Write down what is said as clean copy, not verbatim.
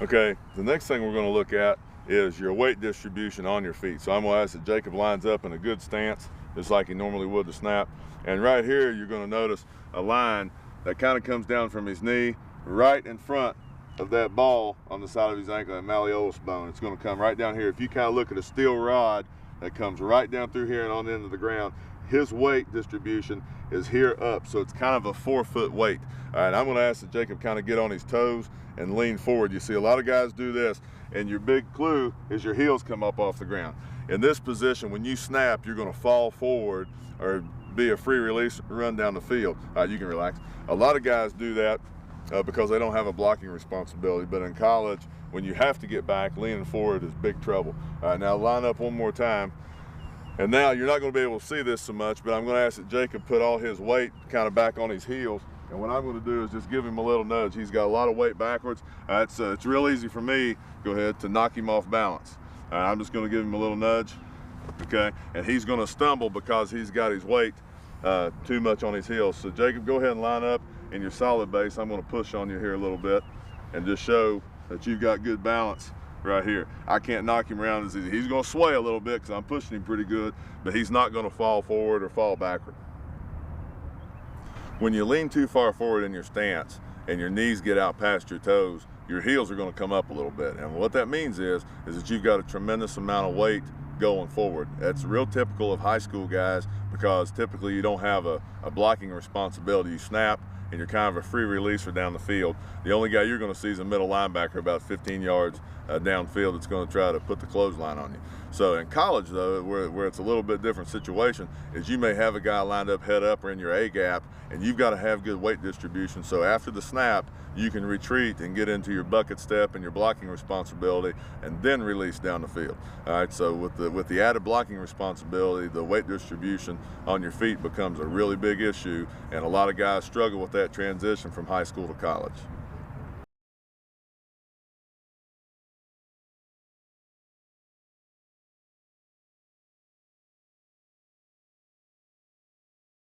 Okay, the next thing we're going to look at is your weight distribution on your feet. So I'm going to ask that Jacob lines up in a good stance, just like he normally would to snap. And right here, you're going to notice a line that kind of comes down from his knee right in front of that ball on the side of his ankle and malleolus bone. It's going to come right down here. If you kind of look at a steel rod that comes right down through here and on the end of the ground, his weight distribution is here up, so it's kind of a 4-foot weight. All right, I'm going to ask that Jacob kind of get on his toes and lean forward. You see a lot of guys do this, and your big clue is your heels come up off the ground. In this position, when you snap, you're going to fall forward or be a free release run down the field. All right, you can relax. A lot of guys do that because they don't have a blocking responsibility, but in college, when you have to get back, leaning forward is big trouble. All right, now line up one more time. And now you're not going to be able to see this so much, but I'm going to ask that Jacob put all his weight kind of back on his heels. And what I'm going to do is just give him a little nudge. He's got a lot of weight backwards. It's real easy for me, go ahead, to knock him off balance. I'm just going to give him a little nudge, okay? And he's going to stumble because he's got his weight too much on his heels. So Jacob, go ahead and line up in your solid base. I'm going to push on you here a little bit and just show that you've got good balance right here. I can't knock him around as easy. He's going to sway a little bit because I'm pushing him pretty good, but he's not going to fall forward or fall backward. When you lean too far forward in your stance and your knees get out past your toes, your heels are going to come up a little bit. And what that means is that you've got a tremendous amount of weight going forward. That's real typical of high school guys because typically you don't have a blocking responsibility. You snap and you're kind of a free releaser down the field. The only guy you're going to see is a middle linebacker about 15 yards downfield that's going to try to put the clothesline on you. So in college, though, where it's a little bit different situation, is you may have a guy lined up head up or in your A gap, and you've got to have good weight distribution. So after the snap, you can retreat and get into your bucket step and your blocking responsibility, and then release down the field. All right. So with the added blocking responsibility, the weight distribution on your feet becomes a really big issue, and a lot of guys struggle with that transition from high school to college.